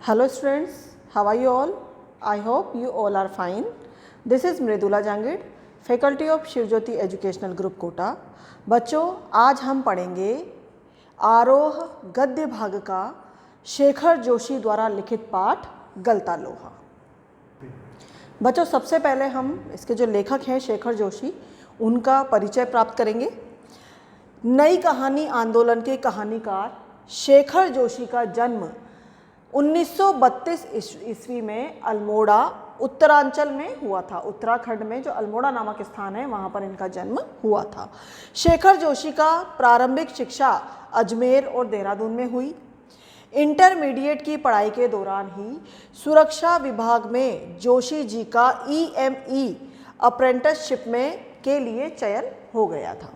Hello students, how are you all? I hope you all are fine. This is Mridula Jangid, faculty of Shivjyoti educational group Kota. बच्चों, आज हम पढ़ेंगे आरोह गद्य भाग का शेखर जोशी द्वारा लिखित पाठ गलता लोहा। बच्चों, सबसे पहले हम इसके जो लेखक हैं शेखर जोशी, उनका परिचय प्राप्त करेंगे। नई कहानी आंदोलन के कहानीकार शेखर जोशी का जन्म 1932 ईस्वी में अल्मोड़ा उत्तरांचल में हुआ था। उत्तराखंड में जो अल्मोड़ा नामक स्थान है वहाँ पर इनका जन्म हुआ था। शेखर जोशी का प्रारंभिक शिक्षा अजमेर और देहरादून में हुई। इंटरमीडिएट की पढ़ाई के दौरान ही सुरक्षा विभाग में जोशी जी का EME अप्रेंटिसशिप में के लिए चयन हो गया था,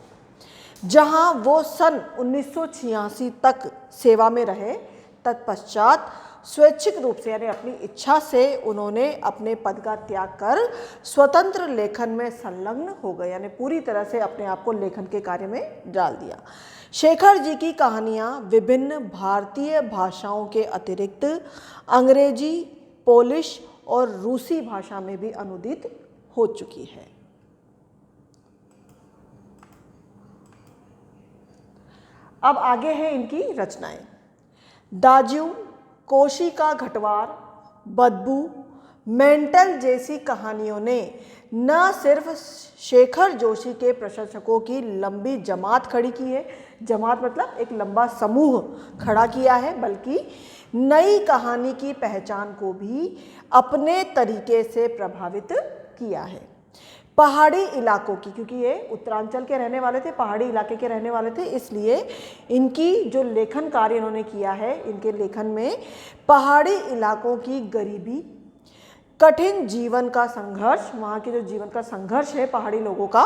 जहां वो सन 1986 तक सेवा में रहे। तत्पश्चात स्वैच्छिक रूप से यानी अपनी इच्छा से उन्होंने अपने पद का त्याग कर स्वतंत्र लेखन में संलग्न हो गए, यानी पूरी तरह से अपने आप को लेखन के कार्य में डाल दिया। शेखर जी की कहानियाँ विभिन्न भारतीय भाषाओं के अतिरिक्त अंग्रेजी, पोलिश और रूसी भाषा में भी अनुदित हो चुकी है। अब आगे है इनकी रचनाएं। दाजू, कोशिका घटवार, बदबू, मेंटल जैसी कहानियों ने न सिर्फ शेखर जोशी के प्रशंसकों की लंबी जमात खड़ी की है, जमात मतलब एक लंबा समूह खड़ा किया है, बल्कि नई कहानी की पहचान को भी अपने तरीके से प्रभावित किया है। पहाड़ी इलाकों की, क्योंकि ये उत्तरांचल के रहने वाले थे, पहाड़ी इलाके के रहने वाले थे, इसलिए इनकी जो लेखन कार्य इन्होंने किया है, इनके लेखन में पहाड़ी इलाकों की गरीबी, कठिन जीवन का संघर्ष, वहाँ के जो जीवन का संघर्ष है पहाड़ी लोगों का,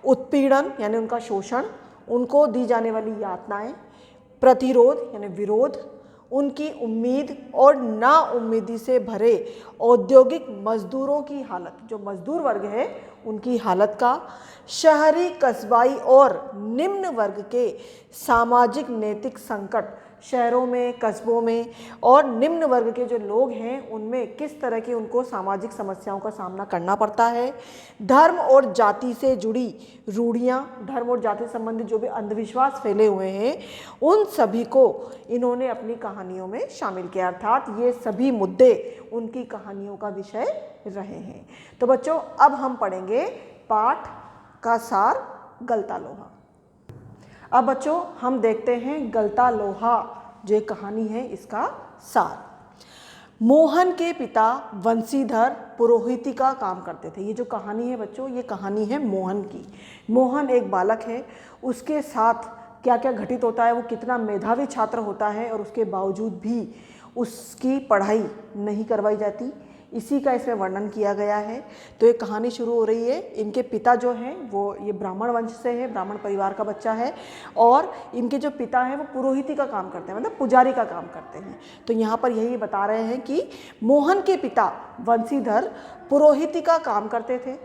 उत्पीड़न यानी उनका शोषण, उनको दी जाने वाली यातनाएं, प्रतिरोध यानी विरोध, उनकी उम्मीद और नाउम्मीदी से भरे औद्योगिक मजदूरों की हालत, जो मजदूर वर्ग है उनकी हालत का, शहरी, कस्बाई और निम्न वर्ग के सामाजिक नैतिक संकट, शहरों में, कस्बों में और निम्न वर्ग के जो लोग हैं उनमें किस तरह की उनको सामाजिक समस्याओं का सामना करना पड़ता है, धर्म और जाति से जुड़ी रूढ़ियाँ, धर्म और जाति संबंधित जो भी अंधविश्वास फैले हुए हैं, उन सभी को इन्होंने अपनी कहानियों में शामिल किया। अर्थात ये सभी मुद्दे उनकी कहानियों का विषय रहे हैं। तो बच्चों, अब हम पढ़ेंगे पाठ का सार गलता लोहा। अब बच्चों, हम देखते हैं गलता लोहा जो एक कहानी है इसका सार। मोहन के पिता वंशीधर पुरोहिती का काम करते थे। ये जो कहानी है बच्चों, ये कहानी है मोहन की। मोहन एक बालक है, उसके साथ क्या क्या घटित होता है, वो कितना मेधावी छात्र होता है और उसके बावजूद भी उसकी पढ़ाई नहीं करवाई जाती, इसी का इसमें वर्णन किया गया है। तो ये कहानी शुरू हो रही है। इनके पिता जो हैं वो ये ब्राह्मण वंश से है, ब्राह्मण परिवार का बच्चा है, और इनके जो पिता हैं वो पुरोहिती का काम करते हैं, मतलब पुजारी का काम करते हैं। तो यहाँ पर यही बता रहे हैं कि मोहन के पिता वंशीधर पुरोहिती का काम करते थे।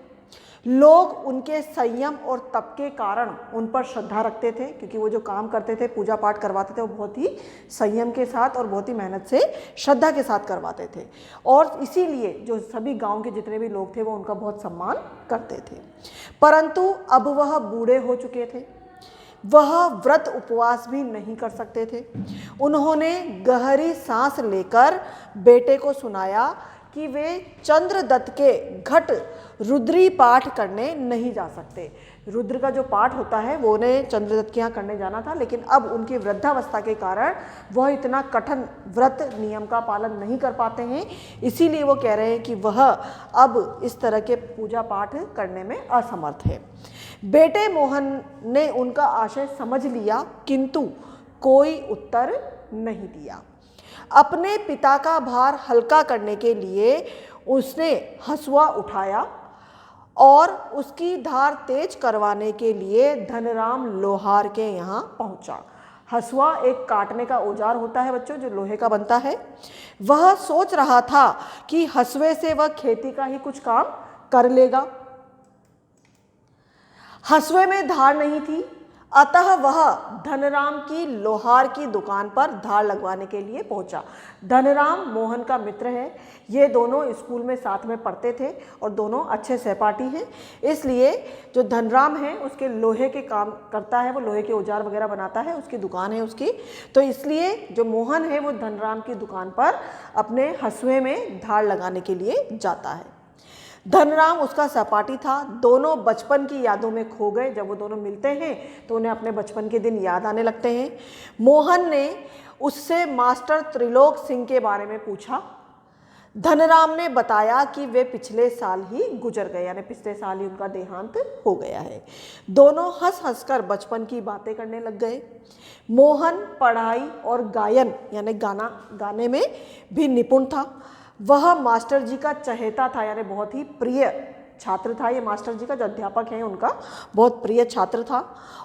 लोग उनके संयम और तप के कारण उन पर श्रद्धा रखते थे, क्योंकि वो जो काम करते थे, पूजा पाठ करवाते थे, वो बहुत ही संयम के साथ और बहुत ही मेहनत से, श्रद्धा के साथ करवाते थे, और इसीलिए जो सभी गांव के जितने भी लोग थे वो उनका बहुत सम्मान करते थे। परंतु अब वह बूढ़े हो चुके थे, वह व्रत उपवास भी नहीं कर सकते थे। उन्होंने गहरी सांस लेकर बेटे को सुनाया कि वे चंद्रदत्त के घट रुद्री पाठ करने नहीं जा सकते। रुद्र का जो पाठ होता है वो उन्हें चंद्रदत्त के यहाँ करने जाना था, लेकिन अब उनकी वृद्धावस्था के कारण वह इतना कठिन व्रत नियम का पालन नहीं कर पाते हैं, इसीलिए वो कह रहे हैं कि वह अब इस तरह के पूजा पाठ करने में असमर्थ है। बेटे मोहन ने उनका आशय समझ लिया, किंतु कोई उत्तर नहीं दिया। अपने पिता का भार हल्का करने के लिए उसने हसुआ उठाया और उसकी धार तेज करवाने के लिए धनराम लोहार के यहाँ पहुँचा। हसुआ एक काटने का औजार होता है बच्चों, जो लोहे का बनता है। वह सोच रहा था कि हसुए से वह खेती का ही कुछ काम कर लेगा। हसुए में धार नहीं थी, अतः वह धनराम की लोहार की दुकान पर धार लगवाने के लिए पहुंचा। धनराम मोहन का मित्र है, ये दोनों स्कूल में साथ में पढ़ते थे और दोनों अच्छे सहपाठी हैं। इसलिए जो धनराम है उसके लोहे के काम करता है, वो लोहे के औजार वगैरह बनाता है, उसकी दुकान है उसकी। तो इसलिए जो मोहन है वो धनराम की दुकान पर अपने हंसुए में धार लगाने के लिए जाता है। धनराम उसका सहपाठी था। दोनों बचपन की यादों में खो गए। जब वो दोनों मिलते हैं तो उन्हें अपने बचपन के दिन याद आने लगते हैं। मोहन ने उससे मास्टर त्रिलोक सिंह के बारे में पूछा। धनराम ने बताया कि वे पिछले साल ही गुजर गए, यानी पिछले साल ही उनका देहांत हो गया है। दोनों हंस हंसकर बचपन की बातें करने लग गए। मोहन पढ़ाई और गायन यानी गाने में भी निपुण था। वह मास्टर जी का चहेता था, यानी बहुत ही प्रिय छात्र था। ये मास्टर जी का जो अध्यापक हैं उनका बहुत प्रिय छात्र था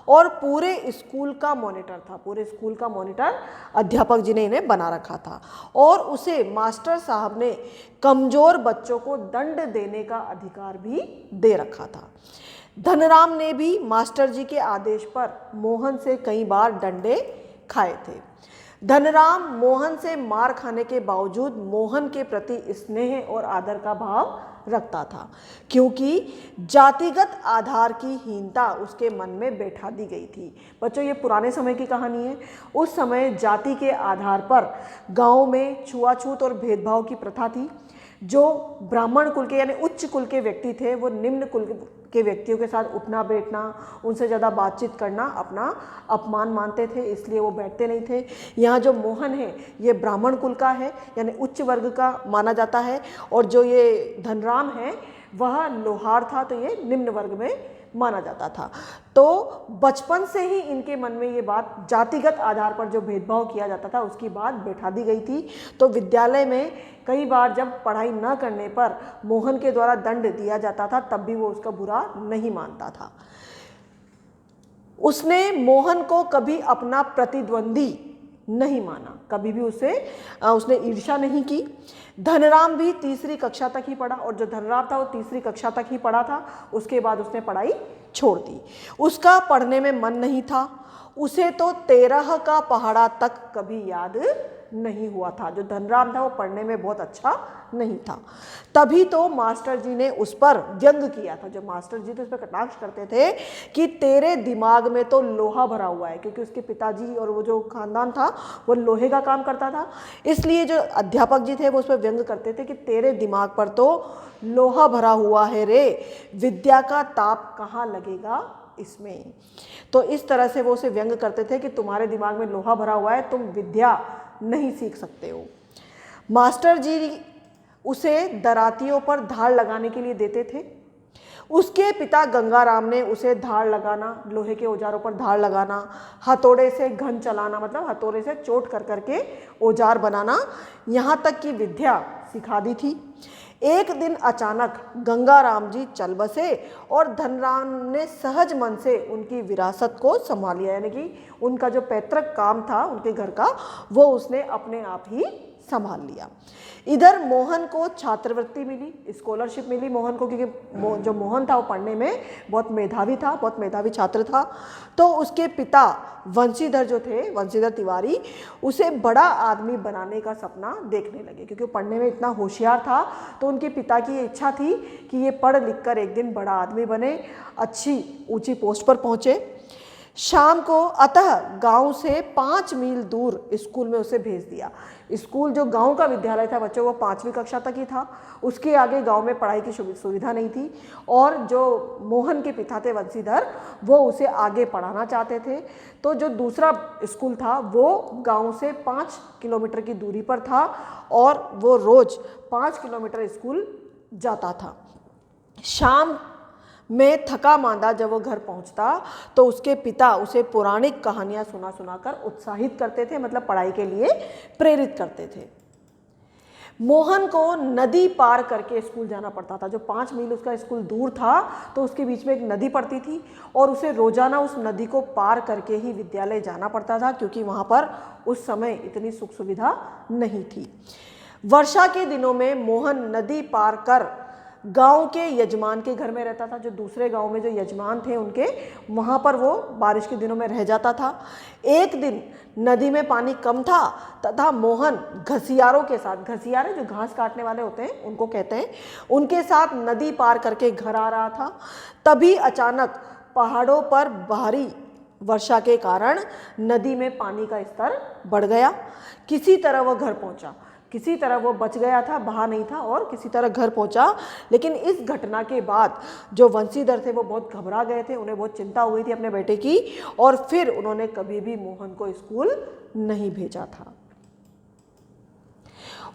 और पूरे स्कूल का मॉनिटर था। पूरे स्कूल का मॉनिटर अध्यापक जी ने इन्हें बना रखा था और उसे मास्टर साहब ने कमज़ोर बच्चों को दंड देने का अधिकार भी दे रखा था। धनराम ने भी मास्टर जी के आदेश पर मोहन से कई बार डंडे खाए थे। धनराम मोहन से मार खाने के बावजूद मोहन के प्रति स्नेह और आदर का भाव रखता था, क्योंकि जातिगत आधार की हीनता उसके मन में बैठा दी गई थी। बच्चों, ये पुराने समय की कहानी है। उस समय जाति के आधार पर गांव में छुआछूत और भेदभाव की प्रथा थी। जो ब्राह्मण कुल के यानी उच्च कुल के व्यक्ति थे वो निम्न कुल के व्यक्तियों के साथ उठना बैठना, उनसे ज़्यादा बातचीत करना अपना अपमान मानते थे, इसलिए वो बैठते नहीं थे। यहाँ जो मोहन है ये ब्राह्मण कुल का है, यानी उच्च वर्ग का माना जाता है, और जो ये धनराम है वह लोहार था, तो ये निम्न वर्ग में माना जाता था। तो बचपन से ही इनके मन में ये बात, जातिगत आधार पर जो भेदभाव किया जाता था उसकी बात बैठा दी गई थी। तो विद्यालय में कई बार जब पढ़ाई न करने पर मोहन के द्वारा दंड दिया जाता था तब भी वो उसका बुरा नहीं मानता था। उसने मोहन को कभी अपना प्रतिद्वंदी नहीं माना, कभी भी उसने ईर्ष्या नहीं की। धनराम भी तीसरी कक्षा तक ही पढ़ा और जो धनराम था वो तीसरी कक्षा तक ही पढ़ा था। उसके बाद उसने पढ़ाई छोड़ दी। उसका पढ़ने में मन नहीं था। उसे तो 13 का पहाड़ा तक कभी याद नहीं हुआ था। जो धनराम था वो पढ़ने में बहुत अच्छा नहीं था। तभी तो मास्टर जी ने उस पर व्यंग किया था। जो मास्टर जी थे उस पर कटाक्ष करते थे कि तेरे दिमाग में तो लोहा भरा हुआ है, क्योंकि उसके पिताजी और वो जो खानदान था वो लोहे का काम करता था। इसलिए जो अध्यापक जी थे वो उस पर व्यंग करते थे कि तेरे दिमाग पर तो लोहा भरा हुआ है रे, विद्या का ताप कहाँ लगेगा इसमें। तो इस तरह से वो उसे व्यंग करते थे कि तुम्हारे दिमाग में लोहा भरा हुआ है, तुम विद्या नहीं सीख सकते हो। मास्टर जी उसे दरातियों पर धार लगाने के लिए देते थे। उसके पिता गंगाराम ने उसे धार लगाना, लोहे के औजारों पर धार लगाना, हथौड़े से घन चलाना, मतलब हथौड़े से चोट कर करके औजार बनाना, यहाँ तक की विद्या सिखा दी थी। एक दिन अचानक गंगाराम जी चल बसे और धनराम ने सहज मन से उनकी विरासत को संभाल लिया, यानी कि उनका जो पैतृक काम था उनके घर का वो उसने अपने आप ही संभाल लिया। इधर मोहन को छात्रवृत्ति मिली, स्कॉलरशिप मिली मोहन को, क्योंकि जो मोहन था वो पढ़ने में बहुत मेधावी था, बहुत मेधावी छात्र था। तो उसके पिता वंशीधर जो थे, वंशीधर तिवारी, उसे बड़ा आदमी बनाने का सपना देखने लगे, क्योंकि वो पढ़ने में इतना होशियार था। तो उनके पिता की ये इच्छा थी कि ये पढ़ लिख कर एक दिन बड़ा आदमी बने, अच्छी ऊंची पोस्ट पर पहुँचे। शाम को अतः गांव से 5 मील दूर स्कूल में उसे भेज दिया। स्कूल जो गांव का विद्यालय था बच्चों वो 5वीं कक्षा तक ही था, उसके आगे गांव में पढ़ाई की सुविधा नहीं थी। और जो मोहन के पिता थे वंशीधर, वो उसे आगे पढ़ाना चाहते थे। तो जो दूसरा स्कूल था वो गांव से 5 किलोमीटर की दूरी पर था और वो रोज़ 5 किलोमीटर स्कूल जाता था। शाम में थका मांदा जब वो घर पहुंचता तो उसके पिता उसे पौराणिक कहानियां सुनाकर उत्साहित करते थे, मतलब पढ़ाई के लिए प्रेरित करते थे। मोहन को नदी पार करके स्कूल जाना पड़ता था। जो 5 मील उसका स्कूल दूर था तो उसके बीच में एक नदी पड़ती थी और उसे रोजाना उस नदी को पार करके ही विद्यालय जाना पड़ता था, क्योंकि वहाँ पर उस समय इतनी सुख सुविधा नहीं थी। वर्षा के दिनों में मोहन नदी पार कर गांव के यजमान के घर में रहता था। जो दूसरे गांव में जो यजमान थे उनके, वहाँ पर वो बारिश के दिनों में रह जाता था। एक दिन नदी में पानी कम था तथा मोहन घसियारों के साथ, घसियारे जो घास काटने वाले होते हैं उनको कहते हैं, उनके साथ नदी पार करके घर आ रहा था। तभी अचानक पहाड़ों पर भारी वर्षा के कारण नदी में पानी का स्तर बढ़ गया। किसी तरह वह घर पहुंचा, किसी तरह वो बच गया था, बहा नहीं था और किसी तरह घर पहुंचा। लेकिन इस घटना के बाद जो वंशीधर थे वो बहुत घबरा गए थे, उन्हें बहुत चिंता हुई थी अपने बेटे की, और फिर उन्होंने कभी भी मोहन को स्कूल नहीं भेजा था।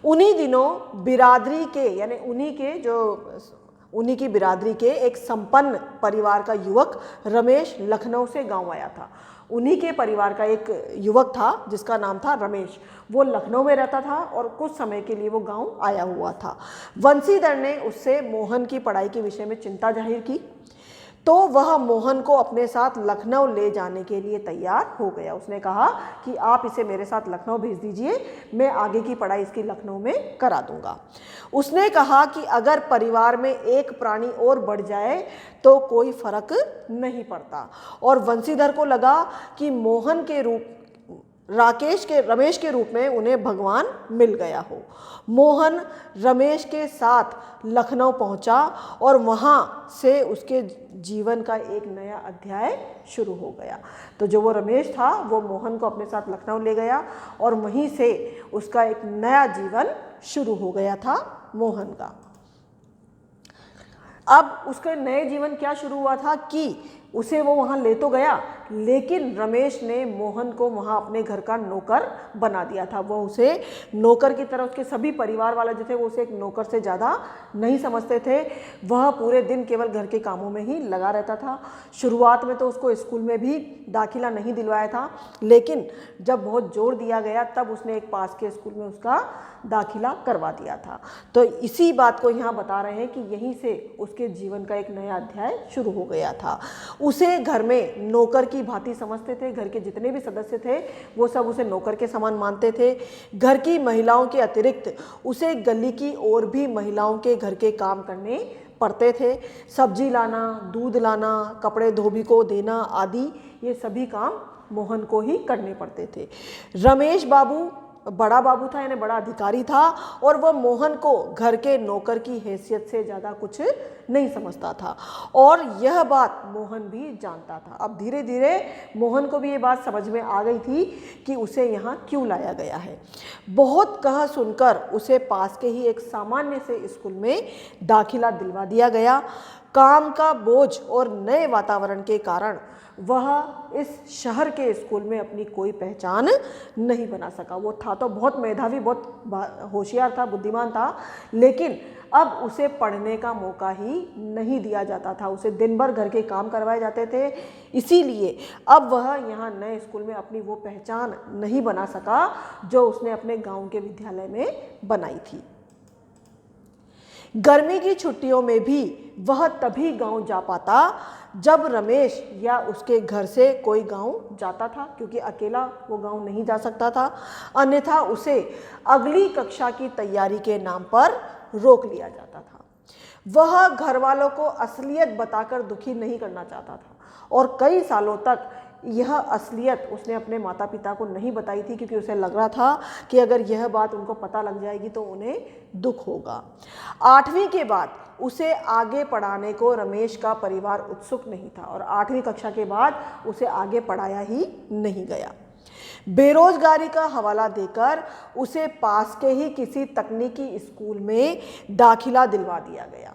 उन्हीं दिनों बिरादरी के, यानी उन्हीं की बिरादरी के एक संपन्न परिवार का युवक रमेश लखनऊ से गांव आया था। उन्हीं के परिवार का एक युवक था जिसका नाम था रमेश। वो लखनऊ में रहता था और कुछ समय के लिए वो गांव आया हुआ था। वंशीधर ने उससे मोहन की पढ़ाई के विषय में चिंता जाहिर की, तो वह मोहन को अपने साथ लखनऊ ले जाने के लिए तैयार हो गया। उसने कहा कि आप इसे मेरे साथ लखनऊ भेज दीजिए, मैं आगे की पढ़ाई इसकी लखनऊ में करा दूंगा। उसने कहा कि अगर परिवार में एक प्राणी और बढ़ जाए तो कोई फर्क नहीं पड़ता। और वंशीधर को लगा कि मोहन के रूप रमेश के रूप में उन्हें भगवान मिल गया हो। मोहन रमेश के साथ लखनऊ पहुंचा और वहां से उसके जीवन का एक नया अध्याय शुरू हो गया। तो जो वो रमेश था वो मोहन को अपने साथ लखनऊ ले गया और वहीं से उसका एक नया जीवन शुरू हो गया था मोहन का। अब उसके नए जीवन क्या शुरू हुआ था कि उसे वो वहाँ ले तो गया, लेकिन रमेश ने मोहन को वहाँ अपने घर का नौकर बना दिया था। वो उसे नौकर की तरह, उसके सभी परिवार वाले जो थे वो उसे एक नौकर से ज़्यादा नहीं समझते थे। वह पूरे दिन केवल घर के कामों में ही लगा रहता था। शुरुआत में तो उसको स्कूल में भी दाखिला नहीं दिलवाया था, लेकिन जब बहुत जोर दिया गया तब उसने एक पास के स्कूल में उसका दाखिला करवा दिया था। तो इसी बात को यहाँ बता रहे हैं कि यहीं से उसके जीवन का एक नया अध्याय शुरू हो गया था। उसे घर में नौकर की भांति समझते थे। घर के जितने भी सदस्य थे वो सब उसे नौकर के समान मानते थे। घर की महिलाओं के अतिरिक्त उसे गली की और भी महिलाओं के घर के काम करने पड़ते थे। सब्जी लाना, दूध लाना, कपड़े धोबी को देना आदि ये सभी काम मोहन को ही करने पड़ते थे। रमेश बाबू बड़ा बाबू था, यानी बड़ा अधिकारी था, और वह मोहन को घर के नौकर की हैसियत से ज़्यादा कुछ नहीं समझता था, और यह बात मोहन भी जानता था। अब धीरे धीरे मोहन को भी ये बात समझ में आ गई थी कि उसे यहाँ क्यों लाया गया है। बहुत कह सुनकर उसे पास के ही एक सामान्य से स्कूल में दाखिला दिलवा दिया गया। काम का बोझ और नए वातावरण के कारण वह इस शहर के स्कूल में अपनी कोई पहचान नहीं बना सका। वो था तो बहुत मेधावी, बहुत होशियार था, बुद्धिमान था, लेकिन अब उसे पढ़ने का मौका ही नहीं दिया जाता था। उसे दिन भर घर के काम करवाए जाते थे, इसीलिए अब वह यहाँ नए स्कूल में अपनी वो पहचान नहीं बना सका जो उसने अपने गांव के विद्यालय में बनाई थी। गर्मी की छुट्टियों में भी वह तभी गांव जा पाता जब रमेश या उसके घर से कोई गांव जाता था, क्योंकि अकेला वो गांव नहीं जा सकता था, अन्यथा उसे अगली कक्षा की तैयारी के नाम पर रोक लिया जाता था। वह घर वालों को असलियत बताकर दुखी नहीं करना चाहता था और कई सालों तक यह असलियत उसने अपने माता पिता को नहीं बताई थी, क्योंकि उसे लग रहा था कि अगर यह बात उनको पता लग जाएगी तो उन्हें दुख होगा। 8वीं के बाद उसे आगे पढ़ाने को रमेश का परिवार उत्सुक नहीं था और 8वीं कक्षा के बाद उसे आगे पढ़ाया ही नहीं गया। बेरोजगारी का हवाला देकर उसे पास के ही किसी तकनीकी स्कूल में दाखिला दिलवा दिया गया।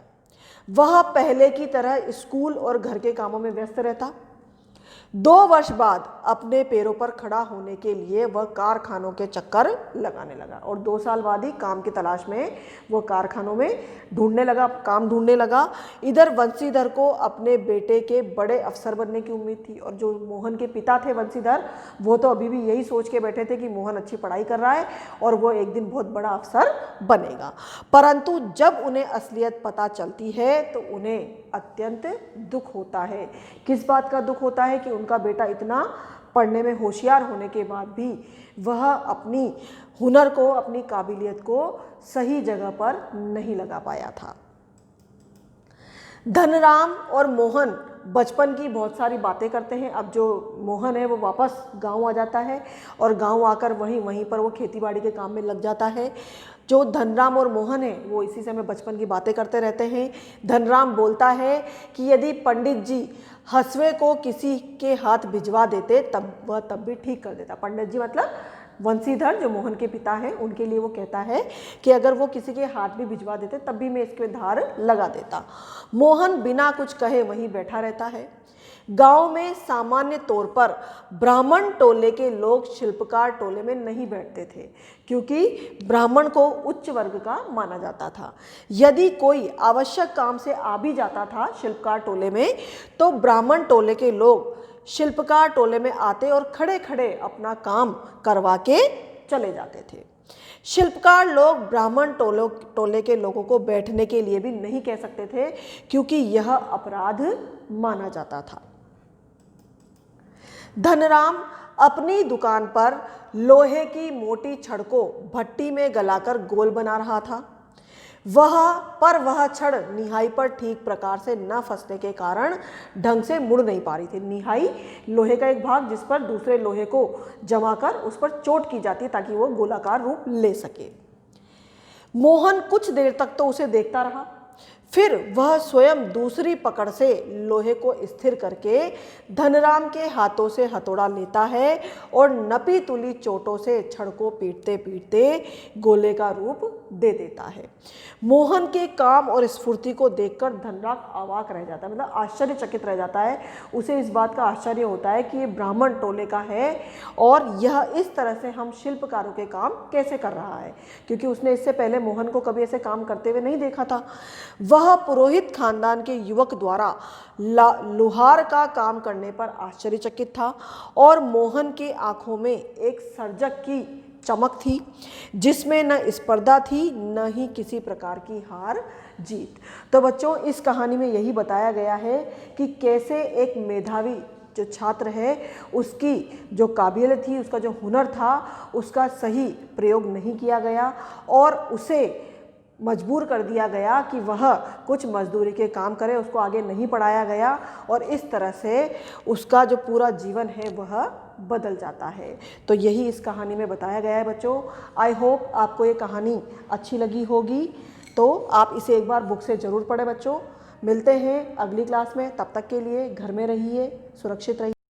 वह पहले की तरह स्कूल और घर के कामों में व्यस्त रहता। 2 वर्ष बाद अपने पैरों पर खड़ा होने के लिए वह कारखानों के चक्कर लगाने लगा और 2 साल बाद ही काम की तलाश में वो कारखानों में काम ढूंढने लगा। इधर वंशीधर को अपने बेटे के बड़े अफसर बनने की उम्मीद थी और जो मोहन के पिता थे वंशीधर, वो तो अभी भी यही सोच के बैठे थे कि मोहन अच्छी पढ़ाई कर रहा है और वो एक दिन बहुत बड़ा अफसर बनेगा। परंतु जब उन्हें असलियत पता चलती है तो उन्हें अत्यंत दुख होता है। किस बात का दुख होता है कि उनका बेटा इतना पढ़ने में होशियार होने के बाद भी वह अपनी हुनर को, अपनी काबिलियत को सही जगह पर नहीं लगा पाया था। धनराम और मोहन बचपन की बहुत सारी बातें करते हैं। अब जो मोहन है वो वापस गांव आ जाता है और गांव आकर वहीं पर वो खेतीबाड़ी के काम में लग जाता है। जो धनराम और मोहन है वो इसी समय बचपन की बातें करते रहते हैं। धनराम बोलता है कि यदि पंडित जी हसुए को किसी के हाथ भिजवा देते तब वह तब भी ठीक कर देता। पंडित जी मतलब वंशीधर जो मोहन के पिता हैं, उनके लिए वो कहता है कि अगर वो किसी के हाथ भी भिजवा देते तब भी मैं इसके धार लगा देता। मोहन बिना कुछ कहे वहीं बैठा रहता है। गांव में सामान्य तौर पर ब्राह्मण टोले के लोग शिल्पकार टोले में नहीं बैठते थे, क्योंकि ब्राह्मण को उच्च वर्ग का माना जाता था। यदि कोई आवश्यक काम से आ भी जाता था शिल्पकार टोले में, तो ब्राह्मण टोले के लोग शिल्पकार टोले में आते और खड़े खड़े अपना काम करवा के चले जाते थे। शिल्पकार लोग ब्राह्मण टोले के लोगों को बैठने के लिए भी नहीं कह सकते थे, क्योंकि यह अपराध माना जाता था। धनराम अपनी दुकान पर लोहे की मोटी छड़ को भट्टी में गलाकर गोल बना रहा था। वह छड़ निहाई पर ठीक प्रकार से न फंसने के कारण ढंग से मुड़ नहीं पा रही थी। निहाई लोहे का एक भाग जिस पर दूसरे लोहे को जमाकर उस पर चोट की जाती है ताकि वो गोलाकार रूप ले सके। मोहन कुछ देर तक तो उसे देखता रहा, फिर वह स्वयं दूसरी पकड़ से लोहे को स्थिर करके धनराम के हाथों से हथौड़ा लेता है और नपी तुली चोटों से छड़ को पीटते पीटते गोले का रूप दे देता है। मोहन के काम और स्फूर्ति को देखकर धनराम अवाक रह जाता है, मतलब आश्चर्यचकित रह जाता है। उसे इस बात का आश्चर्य होता है कि ये ब्राह्मण टोले का है और यह इस तरह से हम शिल्पकारों के काम कैसे कर रहा है, क्योंकि उसने इससे पहले मोहन को कभी ऐसे काम करते हुए नहीं देखा था। वह पुरोहित खानदान के युवक द्वारा लुहार का काम करने पर आश्चर्यचकित था और मोहन के आंखों में एक सर्जक की चमक थी, जिसमें न स्पर्धा थी न ही किसी प्रकार की हार जीत। तो बच्चों, इस कहानी में यही बताया गया है कि कैसे एक मेधावी जो छात्र है उसकी जो काबिलियत थी, उसका जो हुनर था, उसका सही प्रयोग नहीं किया गया और उसे मजबूर कर दिया गया कि वह कुछ मजदूरी के काम करे, उसको आगे नहीं पढ़ाया गया और इस तरह से उसका जो पूरा जीवन है वह बदल जाता है। तो यही इस कहानी में बताया गया है बच्चों। आई होप आपको ये कहानी अच्छी लगी होगी, तो आप इसे एक बार बुक से ज़रूर पढ़ें बच्चों। मिलते हैं अगली क्लास में, तब तक के लिए घर में रहिए, सुरक्षित रहिए।